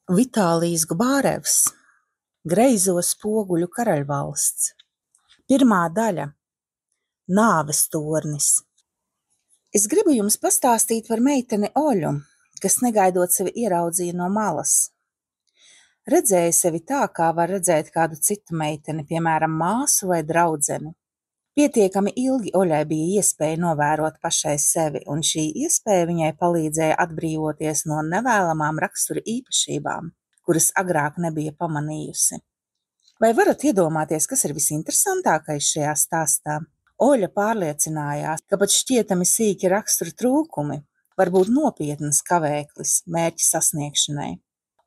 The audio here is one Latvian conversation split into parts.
Vitālijs Gubārevs, Greizo spoguļu karaļvalsts. Pirmā daļa – Nāves tornis. Es gribu jums pastāstīt par meiteni Oļu, kas negaidot sevi ieraudzīja no malas. Redzēja sevi tā, kā var redzēt kādu citu meiteni, piemēram, māsu vai draudzeni. Pietiekami ilgi Oļai bija iespēja novērot pašai sevi, un šī iespēja viņai palīdzēja atbrīvoties no nevēlamām rakstura īpašībām, kuras agrāk nebija pamanījusi. Vai varat iedomāties, kas ir visinteresantākais šajā stāstā? Oļa pārliecinājās, ka pat šķietami sīki rakstura trūkumi var būt nopietnas kavēklis mērķa sasniegšanai.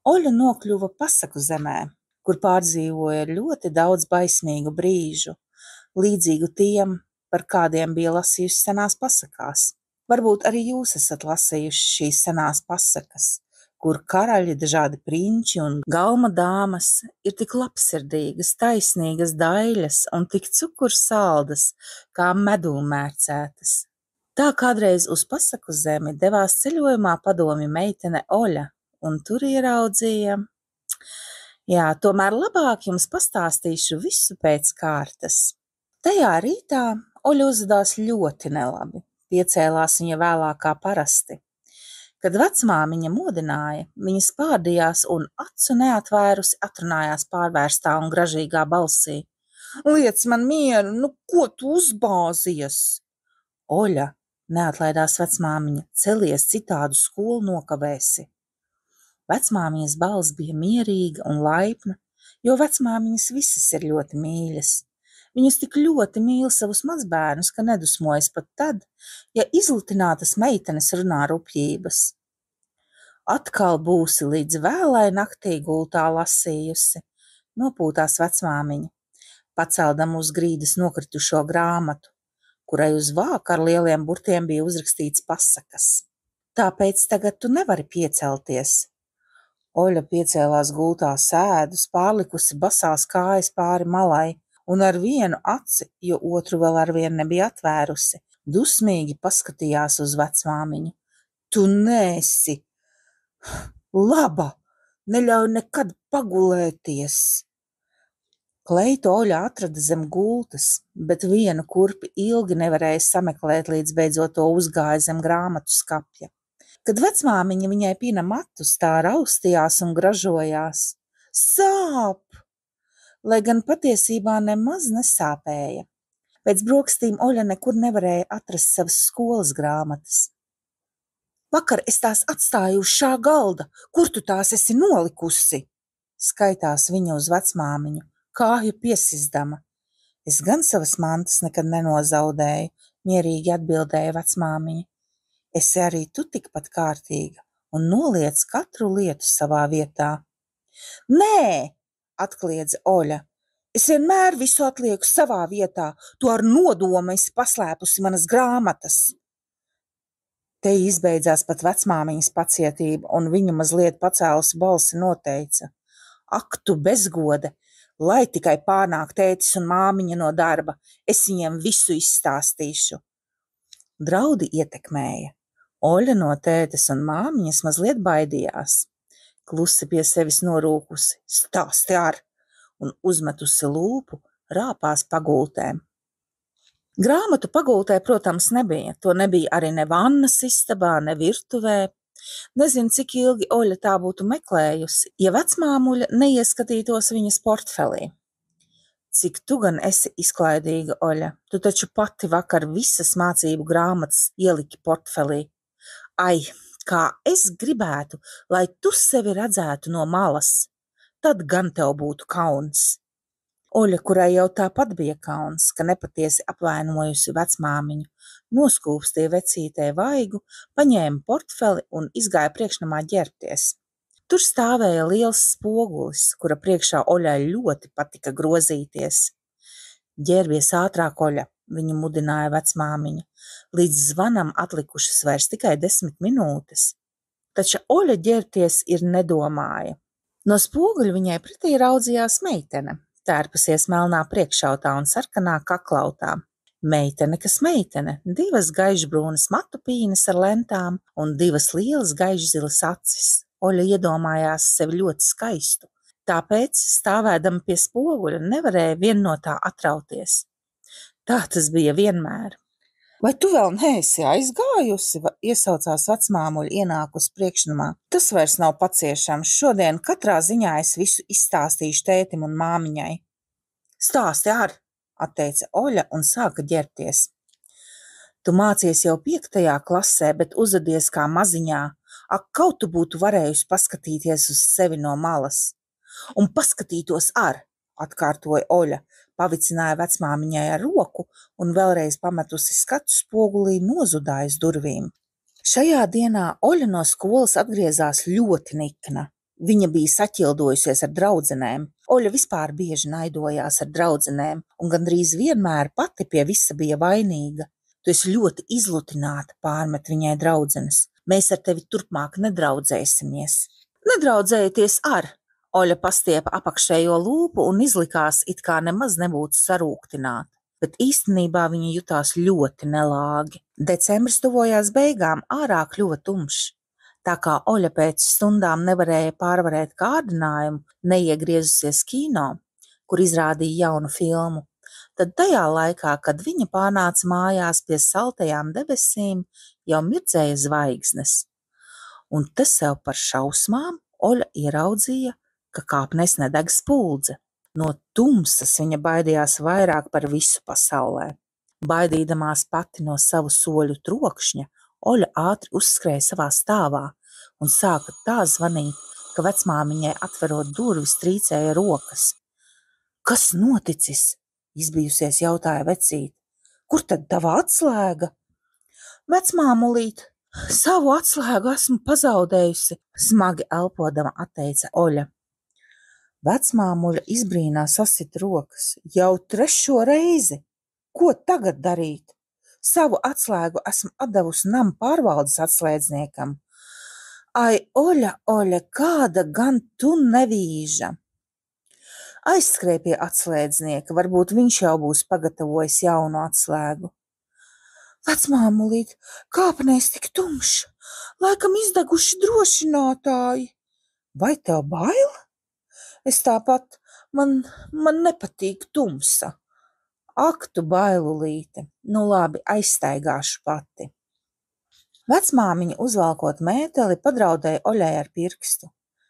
Oļa nokļuva pasaku zemē, kur pārdzīvoja ļoti daudz baismīgu brīžu, līdzīgu tiem, par kādiem bija lasījusi senās pasakās. Varbūt arī jūs esat lasījuši šīs senās pasakas, kur karaļi, dažādi prinči un galma dāmas ir tik labsirdīgas, taisnīgas daiļas un tik cukursaldas, kā medū mērcētas. Tā kādreiz uz pasaku zemi devās ceļojumā padomju meitene Oļa, un tur ieraudzīja. Tomēr labāk jums pastāstīšu visu pēc kārtas. Tajā rītā Oļa uzvedās ļoti nelabi, piecēlās viņa vēlāk kā parasti. Kad vecmāmiņa modināja, viņa spārdījās un acu neatvērusi atrunājās pārvērstā un gražīgā balsī. Liec man mieru, ko tu uzbāzies? Oļa, neatlaidās vecmāmiņa, celies, citādu skolu nokavēsi. Vecmāmiņas balss bija mierīga un laipna, jo vecmāmiņas visas ir ļoti mīļas. Viņas tik ļoti mīl savus mazbērnus, ka nedusmojas pat tad, ja izlutinātas meitenes runā rupjības. Atkal būsi līdz vēlai naktī gultā lasījusi, nopūtās vecmāmiņa, paceldama uz grīdas nokritušo grāmatu, kurai uz vāka ar lieliem burtiem bija uzrakstīts pasakas. Tāpēc tagad tu nevari piecelties. Oļa piecēlās gultā sēdus, pārlikusi basās kājas pāri malai, un ar vienu aci, jo otru vēl arvien nebija atvērusi, dusmīgi paskatījās uz vecmāmiņu. Tu neesi laba, neļauj nekad pagulēties. Kleitu Oļa atrada zem gultas, bet vienu kurpi ilgi nevarēja sameklēt, līdz beidzot to uzgāja zem grāmatu skapja. Kad vecmāmiņa viņai pina matus, tā raustījās un gražojās. Sāp! Lai gan patiesībā nemaz nesāpēja. Pēc brokstīm Oļa nekur nevarēja atrast savas skolas grāmatas. Vakar es tās atstāju uz šā galda, kur tu tās esi nolikusi? Skaitās viņa uz vecmāmiņu, kāju piesizdama. Es gan savas mantas nekad nenozaudēju, mierīgi atbildēja vecmāmiņa. Esi arī tu tikpat kārtīga un noliec katru lietu savā vietā. Nē! Atkliedza Oļa. Es vienmēr visu atlieku savā vietā, tu ar nodomu esi paslēpusi manas grāmatas. Te izbeidzās pat vecmāmiņas pacietība, un viņa mazliet pacēlusi balsi noteica. Ak, tu bezgode, lai tikai pārnāk tētis un māmiņa no darba, es viņiem visu izstāstīšu. Draudi ietekmēja. Oļa no tētes un māmiņas mazliet baidījās. Klusi pie sevis norūkusi, stāsti ar, un uzmetusi lūpu, rāpās pagultēm. Grāmatu pagultē, protams, nebija, to nebija arī ne vannas istabā, ne virtuvē. Nezinu, cik ilgi Oļa tā būtu meklējusi, ja vecmāmuļa neieskatītos viņas portfelī. Cik tu gan esi izklaidīga, Oļa, tu taču pati vakar visas mācību grāmatas ieliki portfelī. Ai, kā es gribētu, lai tu sevi redzētu no malas, tad gan tev būtu kauns. Oļa, kurai jau tāpat bija kauns, ka nepatiesi apvainojusi vecmāmiņu, noskūpstīja vecītē vaigu, paņēma portfeli un izgāja priekšnamā ģērbties. Tur stāvēja liels spogulis, kura priekšā Oļai ļoti patika grozīties. Ģērbies ātrāk, Oļa, viņu mudināja vecmāmiņa. Līdz zvanam atlikušas vairs tikai 10 minūtes. Taču Oļa ģērbties ir nedomāja. No spoguļa viņai pretī raudzījās meitene, tērpusies melnā priekšautā un sarkanā kaklautā. Meitene, kas meitene, 2 gaižbrūnas matu pīnes ar lentām un 2 lielas gaižzilas acis. Oļa iedomājās sevi ļoti skaistu, tāpēc, stāvēdama pie spoguļa, nevarēja vien no tā atrauties. Tā tas bija vienmēr. Vai tu vēl neesi aizgājusi? Iesaucās vecmāmuļa ienākus priekšnamā. Tas vairs nav paciešams. Šodien katrā ziņā es visu izstāstīšu tētim un māmiņai. Stāsti ar, atteica Oļa un sāka ģērbties. Tu mācies jau 5. klasē, bet uzvedies kā maziņā. Ak, kaut tu būtu varējusi paskatīties uz sevi no malas. Un paskatītos ar, atkārtoja Oļa, pavicināja vecmāmiņai ar roku un vēlreiz pametusi skatu spogulī nozudāja aiz durvīm. Šajā dienā Oļa no skolas atgriezās ļoti nikna. Viņa bija saķildojusies ar draudzenēm. Oļa vispār bieži naidojās ar draudzenēm un gandrīz vienmēr pati pie visa bija vainīga. Tu esi ļoti izlutināta, pārmet viņai draudzenes. Mēs ar tevi turpmāk nedraudzēsimies. Nedraudzējieties ar! Oļa pastiepa apakšējo lūpu un izlikās, it kā nemaz nebūtu sarūktināta, bet īstenībā viņa jutās ļoti nelāgi. Decembris tuvojās beigām, ārā kļuva tumšs. Tā kā Oļa pēc stundām nevarēja pārvarēt kārdinājumu, neiegriezusies kino, kur izrādīja jaunu filmu, tad tajā laikā, kad viņa pārnāca mājās pie saltajām debesīm, jau mirdzēja zvaigznes. Un te sev par šausmām Oļa ieraudzīja, ka kāpnēs nedeg spuldze. No tumsas viņa baidījās vairāk par visu pasaulē. Baidīdamās pati no savu soļu trokšņa, Oļa ātri uzskrēja savā stāvā un sāka tā zvanīt, ka vecmāmiņai atverot durvis trīcēja rokas. Kas noticis? Izbijusies jautāja vecīt. Kur tad tava atslēga? Vecmāmulīt, savu atslēgu esmu pazaudējusi, smagi elpodama atteica Oļa. Vecmāmuļa izbrīnā sasita rokas. Jau 3. reizi. Ko tagad darīt? Savu atslēgu esmu atdevusi nama pārvaldes atslēdzniekam. Ai, Oļa, Oļa, kāda gan tu nevīža! Aizskrēja pie atslēdznieka, varbūt viņš jau būs pagatavojis jaunu atslēgu. Vecmāmulīt, kāpnēs tik tumšs, laikam izdeguši drošinātāji. Vai tev bail? Es tāpat, man nepatīk tumsa. Ak, tu bailulīte, nu labi, aizstaigāšu pati. Vecmāmiņa uzvalkot mēteli padraudēja Oļai ar pirkstu.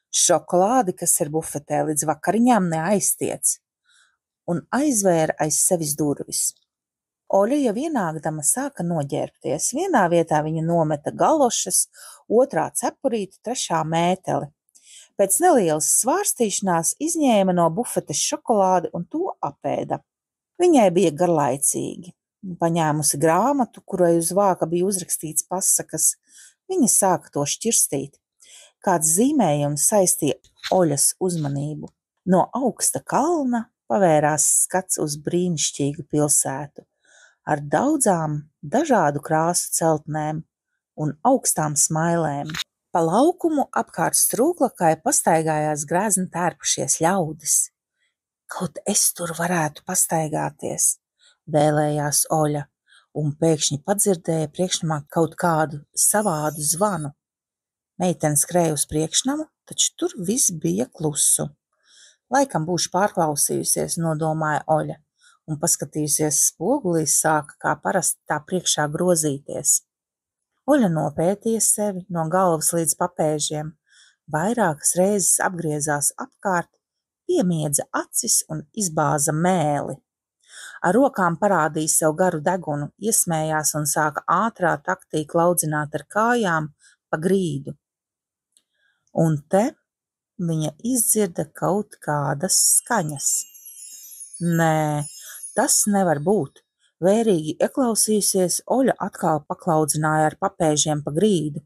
Šokolādi, kas ir bufetē, līdz vakariņām neaiztiec, un aizvēra aiz sevis durvis. Oļa jau ienākdama sāka noģērbties. Vienā vietā viņa nometa galošas, otrā cepurīti, trešā mēteli. Pēc nelielas svārstīšanās izņēma no bufetes šokolādi un to apēda. Viņai bija garlaicīgi. Paņēmusi grāmatu, kurai uz vāka bija uzrakstīts pasakas, viņa sāka to šķirstīt. Kāds zīmējums saistīja Oļas uzmanību. No augsta kalna pavērās skats uz brīnišķīgu pilsētu ar daudzām dažādu krāsu celtnēm un augstām smailēm. Pa laukumu apkārt Strūklakai pastaigājās grezni tērpušies ļaudis. Kaut es tur varētu pastaigāties, vēlējās Oļa, un pēkšņi padzirdēja priekšnamā kaut kādu savādu zvanu. Meitene skrēja uz priekšnamu, taču tur viss bija klusu. Laikam būšu pārklausījusies, nodomāja Oļa, un paskatījusies spogulī sāka kā parasti tā priekšā grozīties. Oļa nopētīja sevi no galvas līdz papēžiem, vairākas reizes apgriezās apkārt, piemiedza acis un izbāza mēli. Ar rokām parādīja sev garu degunu, iesmējās un sāka ātrā taktī klaudzināt ar kājām pa grīdu. Un te viņa izdzirda kaut kādas skaņas. Nē, tas nevar būt. Vērīgi ieklausījusies, Oļa atkal paklaudzināja ar papēžiem pa grīdu,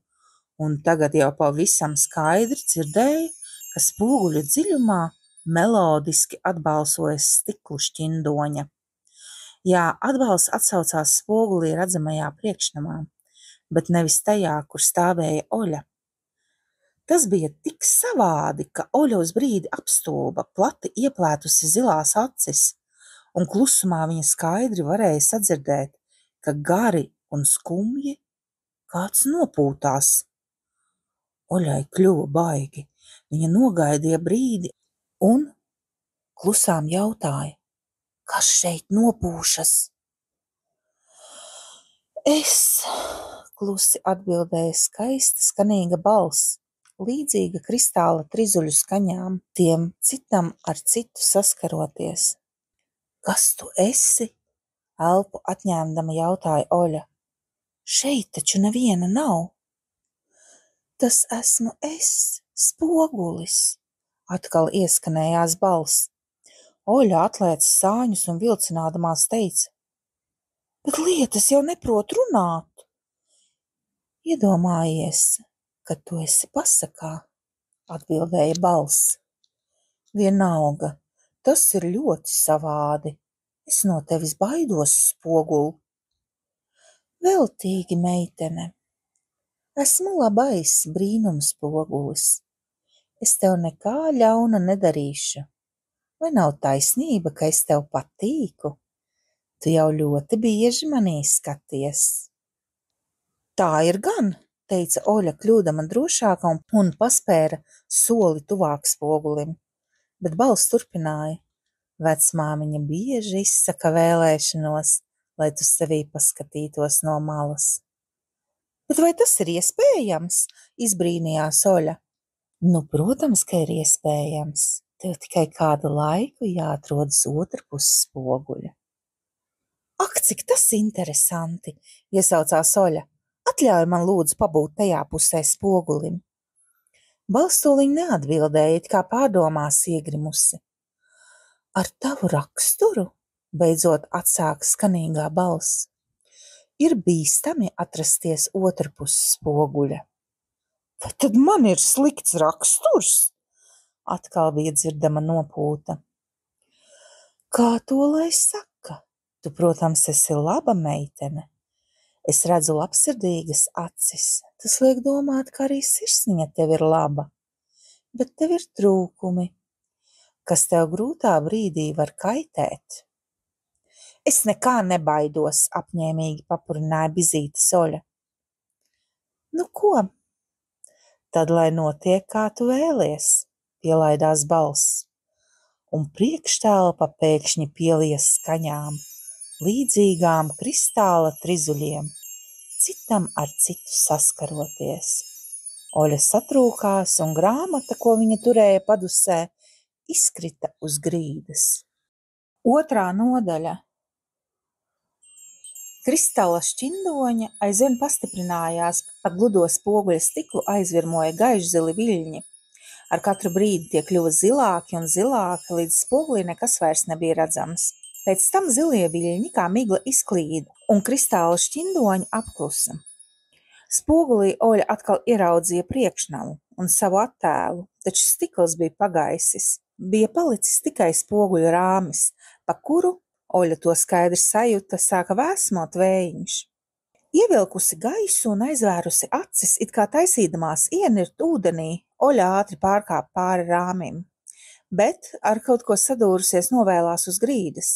un tagad jau pavisam skaidri dzirdēja, ka spoguļu dziļumā melodiski atbalsojas stiklu šķindoņa. Jā, atbalsts atsaucās spogulī redzamajā priekšnamā, bet nevis tajā, kur stāvēja Oļa. Tas bija tik savādi, ka Oļa uz brīdi apstulba, plati ieplētusi zilās acis, un klusumā viņa skaidri varēja sadzirdēt, ka gari un skumji kāds nopūtās. Oļai kļuva baigi. Viņa nogaidīja brīdi un klusām jautāja: kas šeit nopūšas? Es, klusi atbildēja skaista, skanīga balss, līdzīga kristāla trizuļu skaņām, tiem citam ar citu saskaroties. Kas tu esi? Elpu atņēmdama jautāja Oļa. Šeit taču neviena nav. Tas esmu es, spogulis, atkal ieskanējās balss. Oļa atlēca sāņus un vilcinādamās teica: bet lietas jau neprot runāt. Iedomājies, ka tu esi pasakā, atbildēja balss. Vienalga, tas ir ļoti savādi. Es no tevis baidos, spoguli. Veltīgi, meitene. Esmu labais brīnumspogulis. Es tev nekā ļauna nedarīšu. Vai nav taisnība, ka es tev patīku? Tu jau ļoti bieži manī skaties. Tā ir gan, teica Oļa, kļūdama drošāka un paspēra soli tuvāk spogulim. Bet balss turpināja. Vecmāmiņa bieži izsaka vēlēšanos, lai tu sevī paskatītos no malas. Bet vai tas ir iespējams? Izbrīnījās Oļa. Nu, protams, ka ir iespējams. Tev tikai kādu laiku jāatrodas otrpus spoguļa. Ak, cik tas interesanti, iesaucās Oļa. Atļauj man lūdzu pabūt tajā pusē spogulim. Balstoliņa neatbildēja, it kā pārdomās iegrimusi. Ar tavu raksturu, beidzot atsāka skanīgā balss, ir bīstami atrasties otrpus spoguļa. Vai tad man ir slikts raksturs? Atkal bija dzirdama nopūta. Kā to lai saka? Tu, protams, esi laba meitene. Es redzu labsirdīgas acis. Tas liek domāt, ka arī sirsniņa tev ir laba. Bet tev ir trūkumi, kas tev grūtā brīdī var kaitēt. Es nekā nebaidos, apņēmīgi papurināja bizīte Oļa. Nu ko? Tad, lai notiek, kā tu vēlies, pielaidās balss, un priekštelpa pēkšņi pielies skaņām, līdzīgām kristāla trizuļiem, citam ar citu saskaroties. Oļa satrūkās, un grāmata, ko viņa turēja padusē, izkrita uz grīdas. Otrā nodaļa. Kristala šķindoņa aizvien pastiprinājās, pa gludo spoguļa stiklu aizvirmoja gaišzili viļņi. Ar katru brīdi tie kļuva zilāki un zilāki, līdz spogulī nekas vairs nebija redzams. Pēc tam zilie viļņi kā migla izklīda, un kristāla šķindoņa apklusa. Spogulī Oļa atkal ieraudzīja priekšnamu un savu attēlu, taču stikls bija pagaisis. Bija palicis tikai spoguļu rāmis, pa kuru, Oļa to skaidri sajuta, sāka vēsmot vējiņš. Ievilkusi gaisu un aizvērusi acis, it kā taisīdamās ienirt ūdenī, Oļa ātri pārkāpa pāri rāmim, bet ar kaut ko sadūrusies novēlās uz grīdas.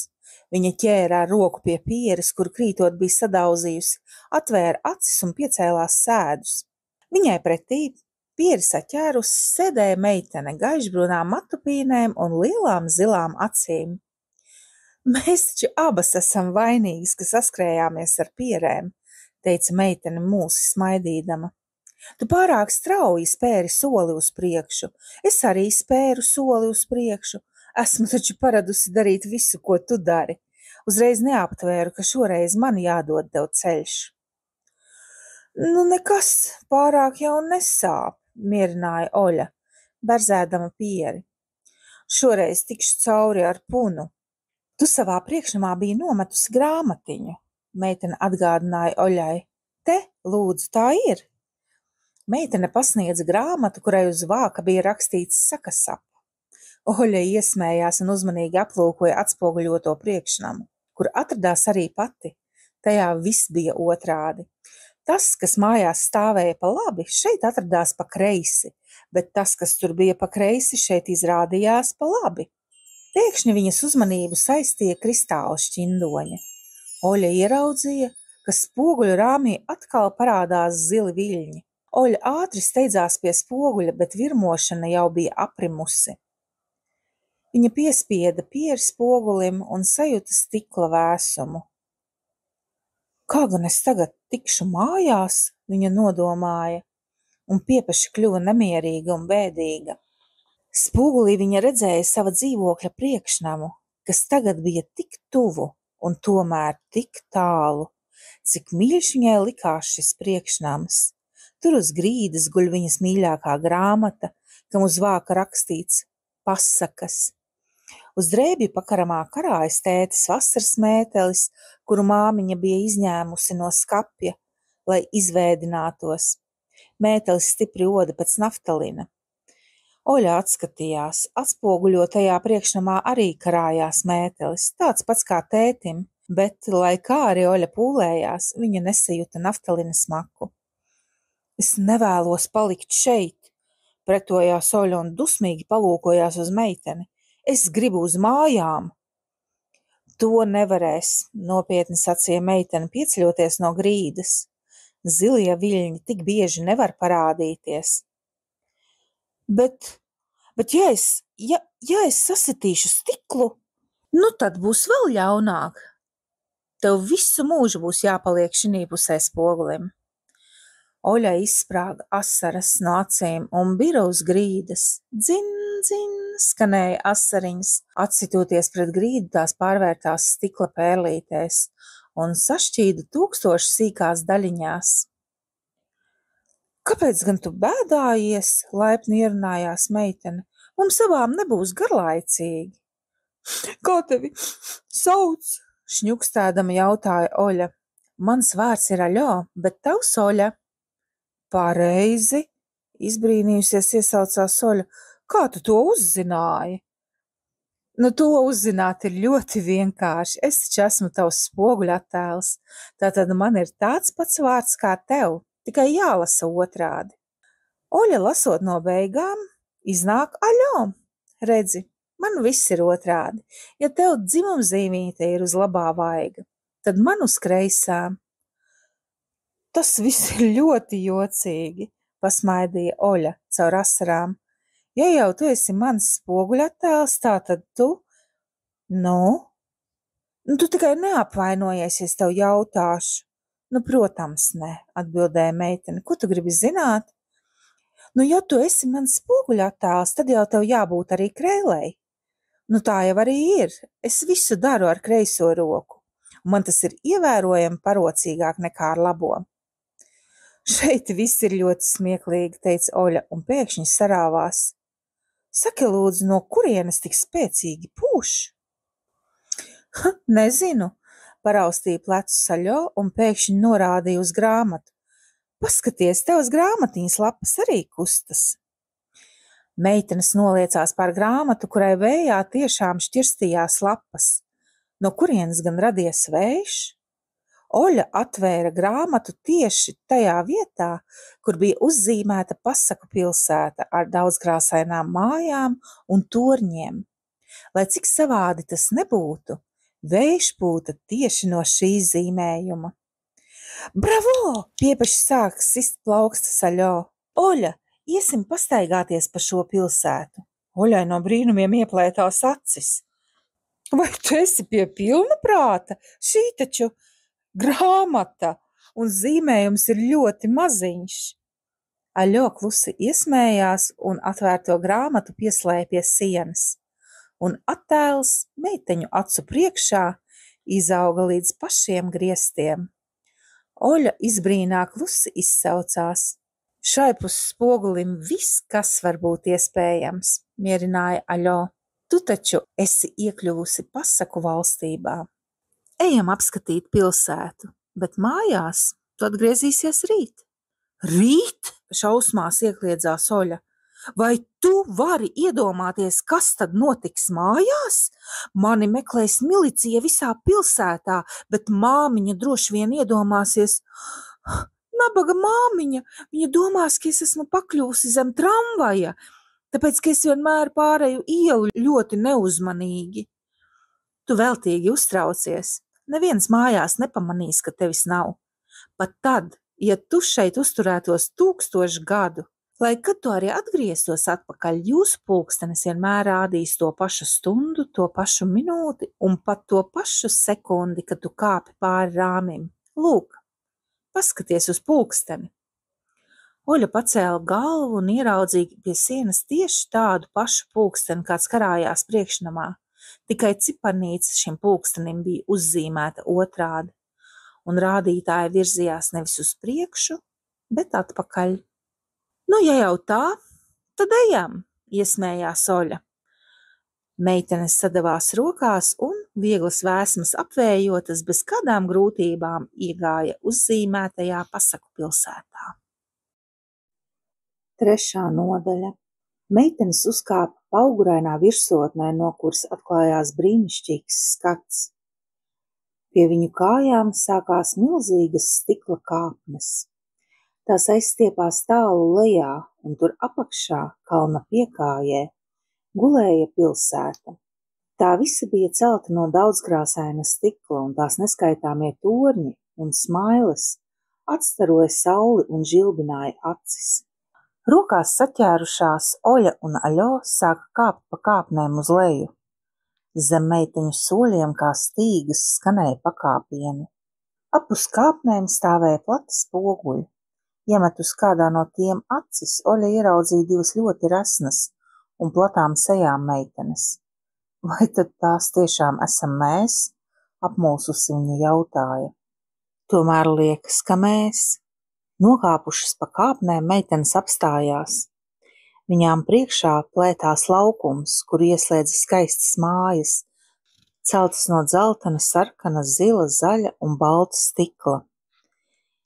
Viņa ķēra ar roku pie pieres, kur krītot bija sadauzījusi, atvēra acis un piecēlās sēdus. Viņai pretī, pieri saķērusi, sēdēja meitene gaišbrūnām matupīnēm un lielām zilām acīm. Mēs taču abas esam vainīgas, ka saskrējāmies ar pierēm, teica meitene mūsi smaidīdama. Tu pārāk strauji spēri soli uz priekšu, es arī spēru soli uz priekšu, esmu taču paradusi darīt visu, ko tu dari. Uzreiz neaptvēru, ka šoreiz man jādod tev ceļš. Nu nekas, pārāk jau nesāp, mierināja Oļa, berzēdama pieri. Šoreiz tikšu cauri ar punu. Tu savā priekšnamā biji nometusi grāmatiņu, meitene atgādināja Oļai. Te, lūdzu, tā ir. Meitene pasniedza grāmatu, kurai uz vāka bija rakstīts sakasapa. Oļa iesmējās un uzmanīgi aplūkoja atspoguļoto priekšnamu, kur atradās arī pati. Tajā viss bija otrādi. Tas, kas mājās stāvēja pa labi, šeit atradās pa kreisi, bet tas, kas tur bija pa kreisi, šeit izrādījās pa labi. Pēkšņi viņas uzmanību saistīja kristāla šķindoņa. Oļa ieraudzīja, ka spoguļu rāmī atkal parādās zili viļņi. Oļa ātri steidzās pie spoguļa, bet virmošana jau bija aprimusi. Viņa piespieda pieri spogulim un sajuta stikla vēsumu. Kā gan es tagad tikšu mājās, viņa nodomāja, un piepeši kļuva nemierīga un bēdīga. Spogulī viņa redzēja sava dzīvokļa priekšnamu, kas tagad bija tik tuvu un tomēr tik tālu, cik mīļš viņai likās šis priekšnams. Tur uz grīdas guļ viņas mīļākā grāmata, kam uz vāka rakstīts pasakas. Uz drēbju pakaramā karājas tētes vasaras mētelis, kuru māmiņa bija izņēmusi no skapja, lai izvēdinātos. Mētelis stipri oda pēc naftalina. Oļa atskatījās, atspoguļotajā priekšnamā arī karājās mētelis, tāds pats kā tētim, bet, lai kā arī Oļa pūlējās, viņa nesajuta naftalina smaku. Es nevēlos palikt šeit, pretojās Oļa un dusmīgi palūkojās uz meiteni. Es gribu uz mājām. To nevarēs, nopietni sacīja meitene, pieceļoties no grīdas. Zilie viļņi tik bieži nevar parādīties. Bet ja es sasitīšu stiklu, nu tad būs vēl ļaunāk. Tev visu mūžu būs jāpaliek šinī pusē spogulim. Oļai izsprāga asaras no acīm un bira uz grīdas. Dzin, dzin, skanēja asariņas. Atsitoties pret grīdu, tās pārvērtās stikla pērlītēs un sašķīda 1000 sīkās daļiņās. Kāpēc gan tu bēdājies, laipni ierunājās meitene? Mums abām nebūs garlaicīgi. Kā tevi sauc? Šņukstēdama jautāja Oļa. Mans vārds ir Aļo, bet tavs Oļa. Pareizi, izbrīnījusies iesaucās Oļa. Kā tu to uzzināji? Nu, to uzzināt ir ļoti vienkārši. Es taču esmu tavs spoguļattēls. Tātad man ir tāds pats vārds kā tev, tikai jālasa otrādi. Oļa lasot no beigām, iznāk Aļo. Redzi, man viss ir otrādi. Ja tev dzimumzīmīte ir uz labā vaiga, tad man uz kreisā. Tas viss ir ļoti jocīgi, pasmaidīja Oļa caur asarām. Ja jau tu esi mans spoguļattēls, tā tad tu? Nu, tu tikai neapvainojies, ja es tev jautāšu. Nu, protams, ne, atbildēja meitene. Ko tu gribi zināt? Nu, ja tu esi mans spoguļattēls, tad jau tev jābūt arī krēlei. Nu, tā jau arī ir. Es visu daru ar kreiso roku. Man tas ir ievērojami parocīgāk nekā ar labo. Šeit viss ir ļoti smieklīgi, teica Oļa, un pēkšņi sarāvās. Saki, lūdzu, no kurienes tik spēcīgi pūš? Nezinu, paraustīja plecus Aļo un pēkšņi norādīja uz grāmatu. Paskaties, tevs grāmatiņas lapas arī kustas. Meitenes noliecās pār grāmatu, kurai vējā tiešām šķirstījās lapas. No kurienes gan radies vējš? Oļa atvēra grāmatu tieši tajā vietā, kur bija uzzīmēta pasaku pilsēta ar daudzkrāsainām mājām un torņiem. Lai cik savādi tas nebūtu, vējš pūta tieši no šī zīmējuma. Bravo! Piepeši sāk sist plaukstas Aļo. Oļa, iesim pastaigāties pa šo pilsētu. Oļai no brīnumiem ieplētās acis. Vai tu esi pie pilna prāta? Šī taču grāmata un zīmējums ir ļoti maziņš. Aļo klusi iesmējās un atvērto grāmatu pieslēja pie sienas, un attēls meiteņu acu priekšā izauga līdz pašiem griestiem. Oļa izbrīnā klusi izsaucās. Šaipus spogulim viss, kas var būt iespējams, mierināja Aļo. Tu taču esi iekļuvusi pasaku valstībā. Ejam apskatīt pilsētu, bet mājās tu atgriezīsies rīt. Rīt? Šausmās iekliedzās Oļa. Vai tu vari iedomāties, kas tad notiks mājās? Mani meklēs milicija visā pilsētā, bet māmiņa droši vien iedomāsies. Nabaga māmiņa, viņa domās, ka es esmu pakļuvusi zem tramvaja, tāpēc, ka es vienmēr pārēju ielu ļoti neuzmanīgi. Tu veltīgi uztraucies. Neviens mājās nepamanīs, ka tevis nav. Pat tad, ja tu šeit uzturētos 1000 gadu, lai kad tu arī atgrieztos atpakaļ, jūsu pulkstenis vienmēr rādīs to pašu stundu, to pašu minūti un pat to pašu sekundi, kad tu kāpi pāri rāmim. Lūk, paskaties uz pulksteni. Oļa pacēla galvu un ieraudzīja pie sienas tieši tādu pašu pulksteni, kāds karājās priekšnamā, tikai ciparnīca šim pulkstenim bija uzzīmēta otrādi, un rādītāji virzījās nevis uz priekšu, bet atpakaļ. Nu, ja jau tā, tad ejam, iesmējās Oļa. Meitenes sadavās rokās un, vieglas vēsmas apvējotas, bez kādām grūtībām iegāja uzzīmētajā pasaku pilsētā. 3. nodaļa. Meitenes uzkāpa paugurainā virsotnē, no kuras atklājās brīnišķīgs skats. Pie viņu kājām sākās milzīgas stikla kāpnes. Tās aizstiepās tālu lejā, un tur apakšā, kalna piekājē, gulēja pilsēta. Tā visa bija celta no daudzkrāsaina stikla, un tās neskaitāmie torņi un smailes atstaroja sauli un žilbināja acis. Rokās saķērušās Oļa un Aļo sāka kāpt pa kāpnēm uz leju. Zem meiteņu soļiem kā stīgas skanēja pakāpieni. Apus kāpnēm stāvēja plati spoguļi. Iemet uz kādā no tiem acis, Oļa ieraudzīja 2 ļoti resnas un platām sejām meitenes. Vai tad tās tiešām esam mēs? Apmulsusi viņa jautāja. Tomēr liekas, ka mēs. Nokāpušas pa kāpnēm, meitenes apstājās. Viņām priekšā plētās laukums, kur ieslēdza skaistas mājas, celtas no dzeltena, sarkana, zila, zaļa un balta stikla.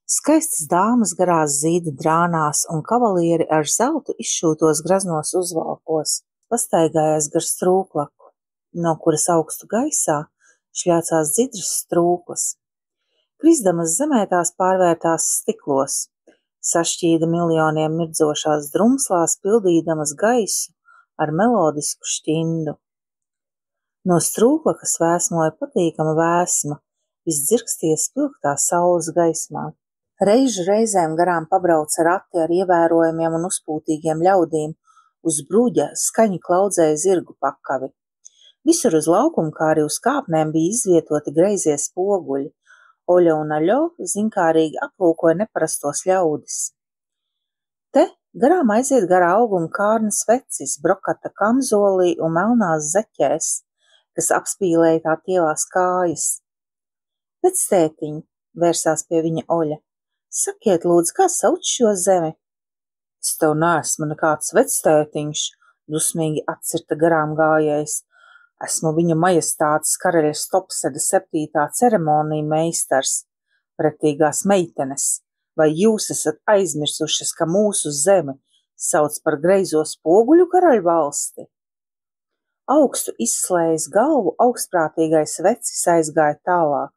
Skaistas dāmas garās zīda drānās un kavalieri ar zeltu izšūtos graznos uzvalkos pastaigājās gar strūklaku, no kuras augstu gaisā šļācās dzidras strūklas. Krisdamas zemē tās pārvērtās stiklos, sašķīda miljoniem mirdzošās drumslās, pildīdamas gaisu ar melodisku šķindu. No strūklakas vēsmoja patīkama vēsma, visdzirkstīja spilgtā saules gaismā. Reižu reizēm garām pabrauca rati ar ievērojamiem un uzpūtīgiem ļaudīm, uz bruģa skaņi klaudzēja zirgu pakavi. Visur uz laukumu, kā arī uz kāpnēm bija izvietoti greizie spoguļi. Oļa un Aļo zinkārīgi aplūkoja neparastos ļaudis. Te garām aiziet garā auguma kārnas vecis, brokata kamzolī un melnās zeķēs, kas apspīlēja tā tievās kājas. Vectētiņ, vērsās pie viņa Oļa, sakiet lūdzu, kā sauc šo zemi? Es tev neesmu nekāds vectētiņš, dusmīgi atcirta garām gājējs. Esmu viņa majestātes karaļa Stopseda 7. ceremonija meistars, pretīgās meitenes, vai jūs esat aizmirsušas, ka mūsu zemi sauc par greizo spoguļu karaļvalsti? Augstu izslējis galvu, augstprātīgais vecis aizgāja tālāk.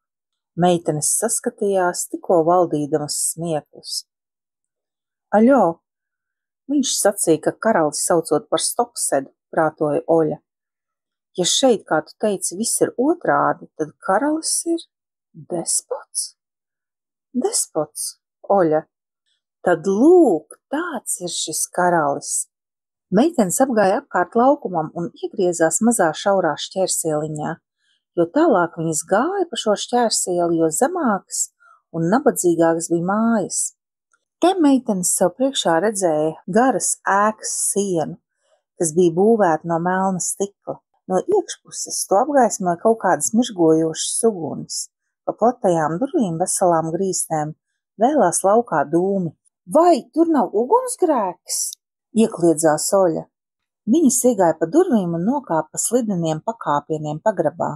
Meitenes saskatījās, tikko valdīdamas smieklus. Aļo, viņš sacīja, ka karalis saucot par Stopsedu, prātoja Oļa. Ja šeit, kā tu teici, viss ir otrādi, tad karalis ir despots? Despots, Oļa. Tad lūk, tāds ir šis karalis. Meitenes apgāja apkārt laukumam un iegriezās mazā šaurā šķērsieliņā, jo tālāk viņas gāja pa šo šķērsieli, jo zemākas un nabadzīgākas bija mājas. Te meitenes sev priekšā redzēja garas ēkas sienu, kas bija būvēta no melna stikla. No iekšpuses to apgaismoja kaut kādas miržgojošas uguns. Pa platajām durvīm veselām grīstēm vēlās laukā dūmi. Vai tur nav ugunsgrēks? Iekliedzās Oļa. Viņas iegāja pa durvīm un nokāpa pa slideniem pakāpieniem pagrabā.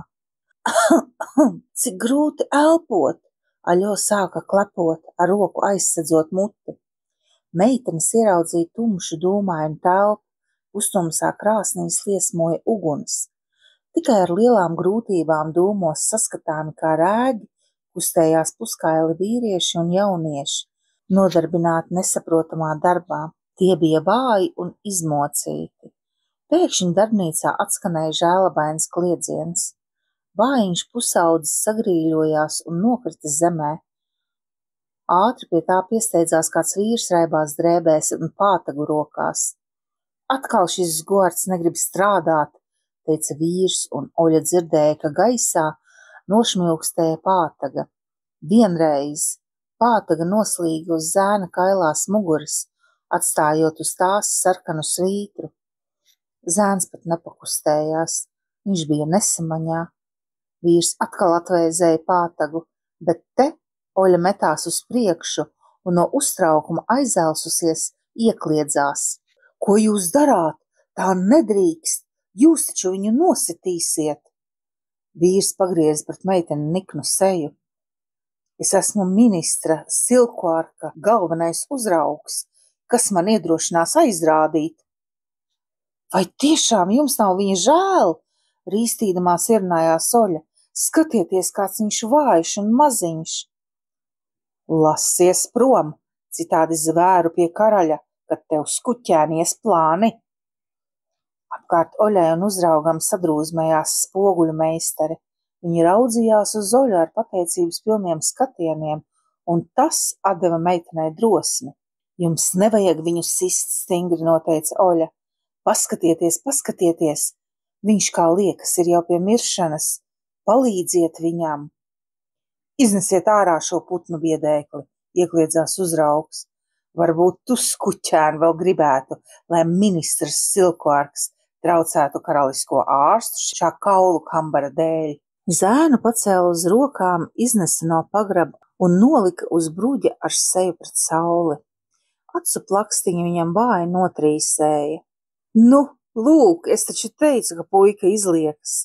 Cik grūti elpot! Aļo sāka klepot, ar roku aizsedzot muti. Meitenes ieraudzīja tumšu dūmainu telpu. Pustumsā krāsnīs liesmoja uguns. Tikai ar lielām grūtībām dūmos saskatāmi kā rēgi kustējās puskaili vīrieši un jaunieši, nodarbināti nesaprotamā darbā. Tie bija vāji un izmocīti. Pēkšņi darbnīcā atskanēja žēlabains kliedziens. Vājiņš pusaudzis sagrīļojās un nokrita zemē. Ātri pie tā piesteidzās kāds vīrs raibās drēbēs un pātagu rokās. Atkal šis gords negrib strādāt, teica vīrs, un Oļa dzirdēja, ka gaisā nošmilkstēja pātaga. Vienreiz pātaga noslīga uz zēna kailās muguras, atstājot uz tās sarkanu svītru. Zēns pat nepakustējās, viņš bija nesamaņā. Vīrs atkal atvēzēja pātagu, bet te Oļa metās uz priekšu un no uztraukuma aizelsusies iekliedzās. Ko jūs darāt? Tā nedrīkst! Jūs taču viņu nositīsiet! Vīrs pagriez pret meiteni niknu seju. Es esmu ministra Silkvārka galvenais uzraugs, kas man iedrošinās aizrādīt. Vai tiešām jums nav viņa žēl? Rīstīdamās ierunājās Oļa. Skatieties, kāds viņš vājš un maziņš. Lasies prom, citādi zvēru pie karaļa, kad tev skuķēnies plāni. Apkārt Oļai un uzraugam sadrūzmējās spoguļu meistari. Viņi raudzījās uz Oļu ar pateicības pilniem skatieniem, un tas atdeva meitenei drosmi. Jums nevajag viņu sist, stingri noteica Oļa. Paskatieties, paskatieties! Viņš, kā liekas, ir jau pie miršanas. Palīdziet viņam! Iznesiet ārā šo putnu biedēkli, iekliedzās uzraugs. Varbūt tu, skuķēni, vēl gribētu, lai ministrs Silkvārks traucētu karalisko ārstu šā kaulu kambara dēļ. Zēnu pacēla uz rokām, iznesa no pagraba un nolika uz bruģa ar seju pret sauli. Acu plakstiņi viņam vāji notrīsēja. Nu, lūk, es taču teicu, ka puika izliekas.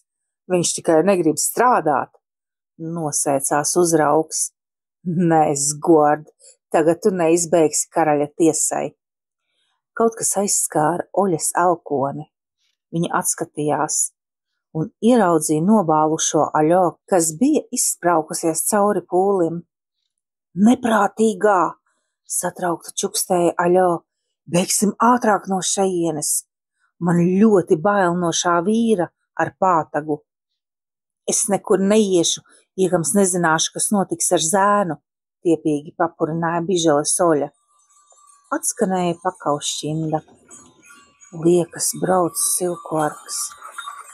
Viņš tikai negrib strādāt. Nosēcās uzraugs. Nes, gord, tagad tu neizbeigsi karaļa tiesai. Kaut kas aizskāra Oļas elkoni. Viņa atskatījās un ieraudzīja nobālušo Aļo, kas bija izspraukusies cauri pūlim. Neprātīgā, satraukta čukstēja Aļo, beigsim ātrāk no šejienes. Man ļoti bail no šā vīra ar pātagu. Es nekur neiešu, iekams nezināšu, kas notiks ar zēnu, tiepīgi papurināja Biželes Oļa. Atskanēja pakaušķinda. Liekas, brauc Silkvārks,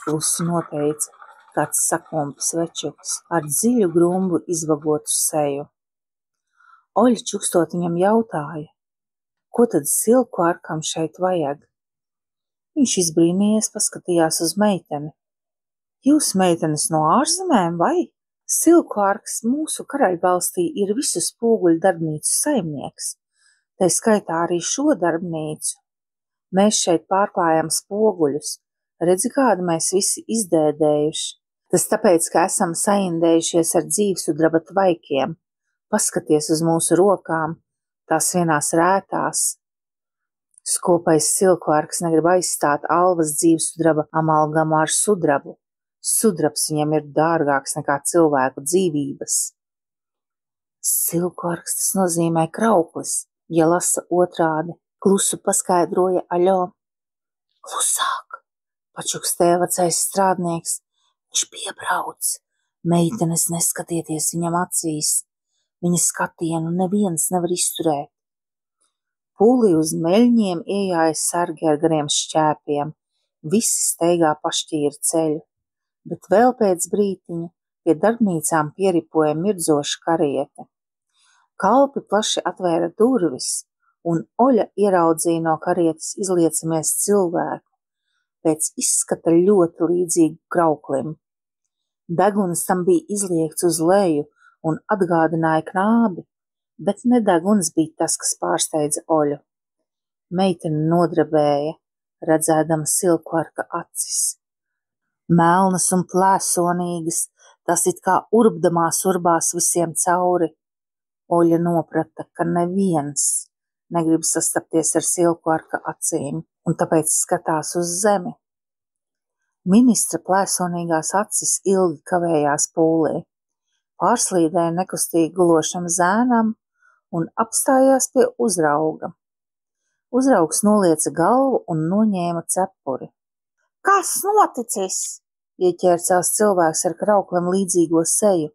klusi noteica kāds sakumpis večuks ar dziļu grumbu izvagotu seju. Oļa čukstot viņam jautāja, ko tad Silkvārkam šeit vajag? Viņš izbrīnījies, paskatījās uz meiteni. Jūs meitenes no ārzemēm, vai? Silkvārks mūsu karaļvalstī ir visu spoguļu darbnīcu saimnieks, tai skaitā arī šo darbnīcu. Mēs šeit pārklājam spoguļus, redzi, kādi mēs visi izdēdējuši. Tas tāpēc, ka esam saindējušies ar dzīvsudraba tvaikiem. Paskaties uz mūsu rokām, tās vienās rētās. Skopais Silkvārks negrib aizstāt alvas dzīvsudraba amalgamu ar sudrabu. Sudrabs viņam ir dārgāks nekā cilvēku dzīvības. Silkvārks tas nozīmē krauklis, ja lasa otrādi, klusu paskaidroja Aļo. Klusāk, pačukstēja vecais strādnieks, viņš piebrauc. Meitenes neskatieties viņam acīs, viņa skatienu neviens nevar izturēt. Pūlī uz meļņiem iejāja sargi ar gariem šķēpiem, visi steigā pašķīra ceļu. Bet vēl pēc brītiņa pie darbnīcām pieripoja mirdzoša kariete. Kalpi plaši atvēra durvis, un Oļa ieraudzīja no karietes izliecamies cilvēku, pēc izskata ļoti līdzīgu krauklim. Deguns tam bija izliekts uz leju un atgādināja knābi, bet ne deguns bija tas, kas pārsteidza Oļu. Meitene nodrebēja, redzēdama Silkvārka acis. Melnas un plēsonīgas, tas it kā urbdamās urbās visiem cauri. Oļa noprata, ka neviens negrib sastapties ar Silkvārka acīm, un tāpēc skatās uz zemi. Ministra plēsonīgās acis ilgi kavējās pūlī, pārslīdēja nekustīgi gulošam zēnam un apstājās pie uzrauga. Uzraugs nolieca galvu un noņēma cepuri. Kas noticis? Ieķērcās cilvēks ar krauklim līdzīgo seju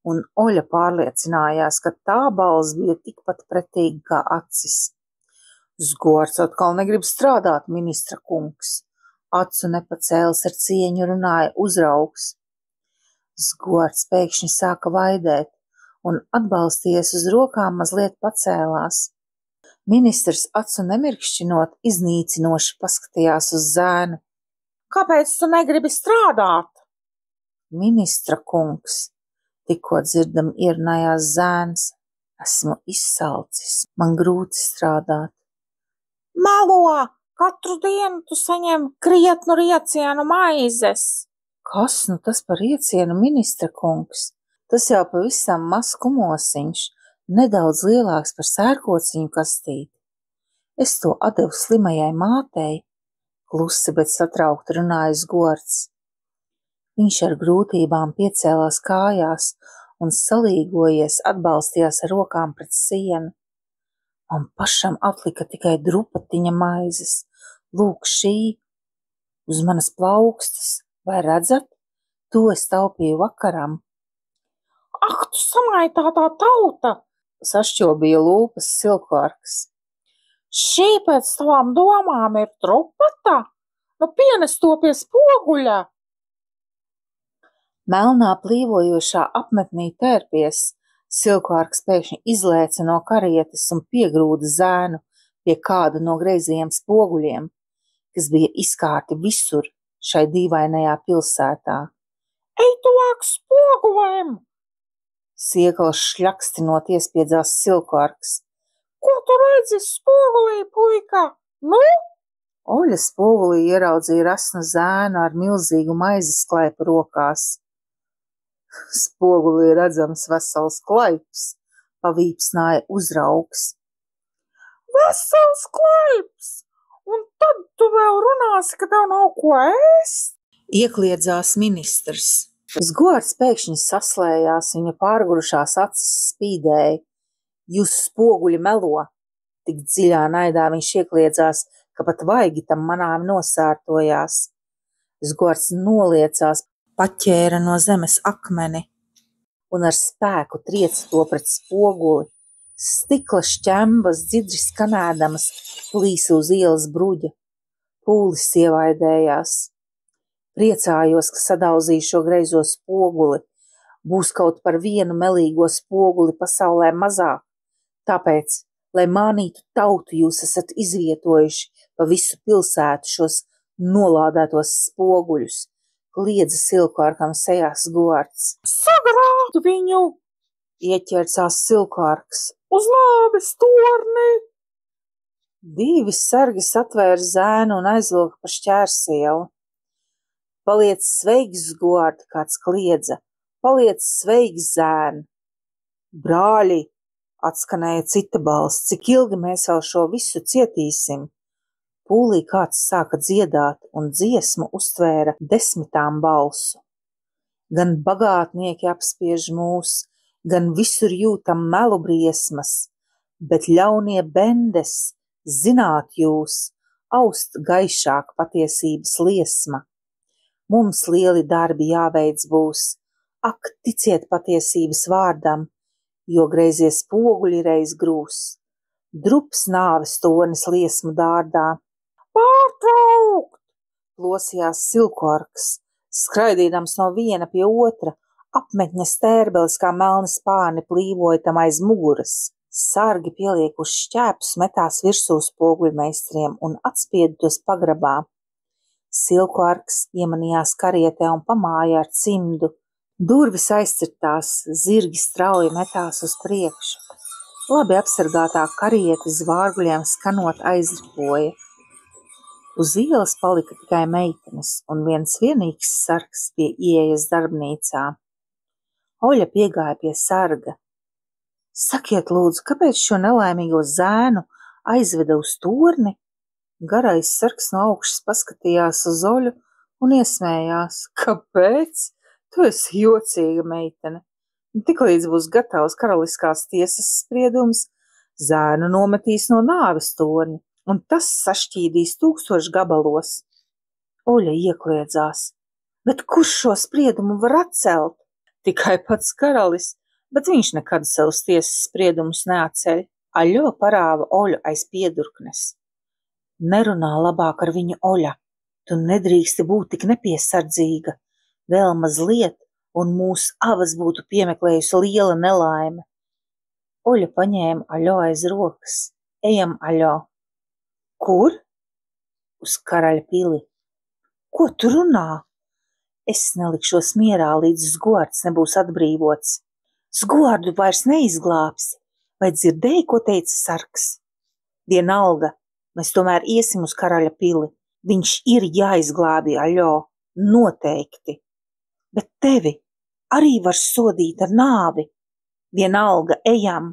un Oļa pārliecinājās, ka tā balss bija tikpat pretīga kā acis. Zgorts atkal negrib strādāt, ministra kungs. Acu nepacēlis ar cieņu runāja uzraugs. Zgorts pēkšņi sāka vaidēt un atbalsties uz rokām mazliet pacēlās. Ministrs acu nemirkšķinot iznīcinoši paskatījās uz zēnu. Kāpēc tu negribi strādāt? Ministra kungs, tikko dzirdam ierunājās zēns. Esmu izsalcis, man grūti strādāt. Melo! Katru dienu tu saņem krietnu riecienu maizes. Kas nu tas par riecienu, ministra kungs? Tas jau pavisam maz kumosiņš, nedaudz lielāks par sērkociņu kastīti. Es to atdevu slimajai mātei, klusi, bet satraukti runāja Zgorts. Viņš ar grūtībām piecēlās kājās un salīgojies atbalstījās ar rokām pret sienu. Man pašam atlika tikai drupatiņa maizes. Lūk šī, uz manas plaukstas, vai redzat? To es taupīju vakaram. Ak, tu samaitātā tauta! Sašķobīja lūpas Silkvarks. Šī pēc tavām domām ir drupata? Nu pienes to pie spoguļa! Melnā plīvojošā apmetnī tērpies, Silkvarks pēkšņi izlēca no karietes un piegrūda zēnu pie kāda no greizajiem spoguļiem, kas bija izkārti visur šai dīvainajā pilsētā. Ej tuvāk spogulēm! Siekals šļakstinot iespiedzās Silkvarks. Ko tu redzi spogulī, puika? Nu? Oļa spogulī ieraudzīja rasnu zēnu ar milzīgu maizes klaipu rokās. Spogulī redzams vesels klaips, pavīpsnāja uzraugs. Vesels klaips! Un tad tu vēl runāsi, ka tev nav ko ēst? Iekliedzās ministrs. Zgorts pēkšņi saslējās, viņa pārgurušās acis spīdēja. Jūs spoguļi melo! Tik dziļā naidā viņš iekliedzās, ka pat vaigi tam manām nosārtojās. Zgorts noliecās, paķēra no zemes akmeni un ar spēku trieca to pret spoguli. Stikla šķembas dzidri skanēdamas plīsa uz ielas bruģa. Pūlis ievaidējās. Priecājos, ka sadauzīju šo greizo spoguli. Būs kaut par vienu melīgo spoguli pasaulē mazāk. Tāpēc, lai mānītu tautu, jūs esat izvietojuši pa visu pilsētu šos nolādētos spoguļus. Kliedza Silkvarkam sejās Zgorts. Sagrābt viņu! Ieķercās Silkvarks. Uz lāves torni! Divi sargi satvēra zēnu un aizvilka pa šķērsielu. Paliec sveiks, Zgort, kāds kliedza. Paliec sveiks, zēn! Brāļi! Atskanēja cita balss. Cik ilgi mēs vēl šo visu cietīsim? Pūlī kāds sāka dziedāt un dziesmu uztvēra 10 balsu. Gan bagātnieki apspiež mūs, gan visur jūtam melu briesmas, bet ļaunie bendes, zināt jūs, aust gaišāk patiesības liesma. Mums lieli darbi jāveic būs, ak, ticiet patiesības vārdam, jo greizie spoguļi reiz grūs. Drups nāves tornis liesmu dārdā. Pārtraukt! Plosījās Silkvarks, skraidīdams no viena pie otra, apmetņa stērbelis kā melni spārni plīvoja tam aiz muguras. Sargi pieliekuši šķēpus metās virsū spoguļmeistariem un atspieda tos pagrabā. Silkvarks iemanījās karietē un pamāja ar cimdu. Durvis aizcirtās, zirgi strauji metās uz priekšu. Labi apsargātā kariete zvārguļiem skanot aizripoja. Uz ielas palika tikai meitenes, un viens vienīgs sargs pie ieejas darbnīcā. Oļa piegāja pie sarga. Sakiet, lūdzu, kāpēc šo nelaimīgo zēnu aizveda uz torni? Garais sargs no augšas paskatījās uz Oļu un iesmējās. Kāpēc? Tu esi jocīga meitene. Tiklīdz būs gatavs karaliskās tiesas spriedums, zēnu nometīs no nāves torņa, un tas sašķīdīs 1000 gabalos. Oļa iekliedzās. Bet kurš šo spriedumu var atcelt? Tikai pats karalis, bet viņš nekad savus tiesas spriedumus neatceļ. Aļo parāva Oļu aiz piedurknes. Nerunā labāk ar viņu, Oļa, tu nedrīksti būt tik nepiesardzīga. Vēl mazliet, un mūs abas būtu piemeklējusi liela nelaime. Oļa paņēma Aļo aiz rokas. Ejam, Aļo. Kur? Uz karaļa pili. Ko tu runā? Es nelikšos mierā, līdz Zgoards nebūs atbrīvots. Zgoardu vairs neizglābsi. Vai dzirdēji, ko teica sargs? Vienalga, mēs tomēr iesim uz karaļa pili. Viņš ir jāizglābj, Aļo, noteikti. Bet tevi arī var sodīt ar nāvi. Vienalga, ejam.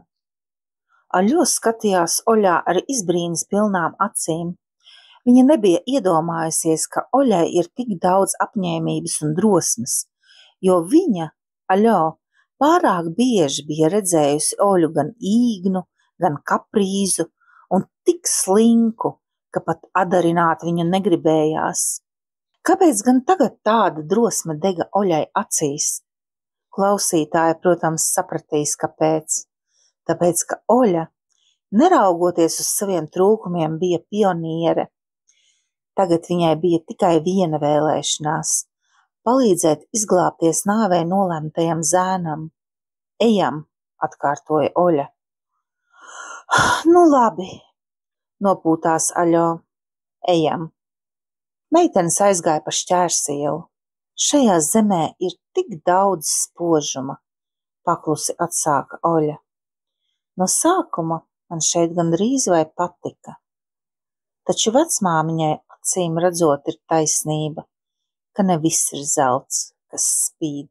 Aļo skatījās Oļā ar izbrīnas pilnām acīm. Viņa nebija iedomājusies, ka Oļai ir tik daudz apņēmības un drosmes, jo viņa, Aļo, pārāk bieži bija redzējusi Oļu gan īgnu, gan kaprīzu un tik slinku, ka pat adarināt viņu negribējās. Kāpēc gan tagad tāda drosme dega Oļai acīs? Klausītāji, protams, sapratīs, kāpēc. Tāpēc, ka Oļa, neraugoties uz saviem trūkumiem, bija pioniere. Tagad viņai bija tikai viena vēlēšanās – palīdzēt izglābties nāvei nolemtajam zēnam. Ejam, atkārtoja Oļa. Nu labi, nopūtās Aļo. Ejam. Meitenes aizgāja pa šķērsielu. Šajā zemē ir tik daudz spožuma, paklusi atsāka Oļa. No sākuma man šeit gandrīz vai patika. Taču vecmāmiņai acīm redzot ir taisnība, ka ne viss ir zelts, kas spīd.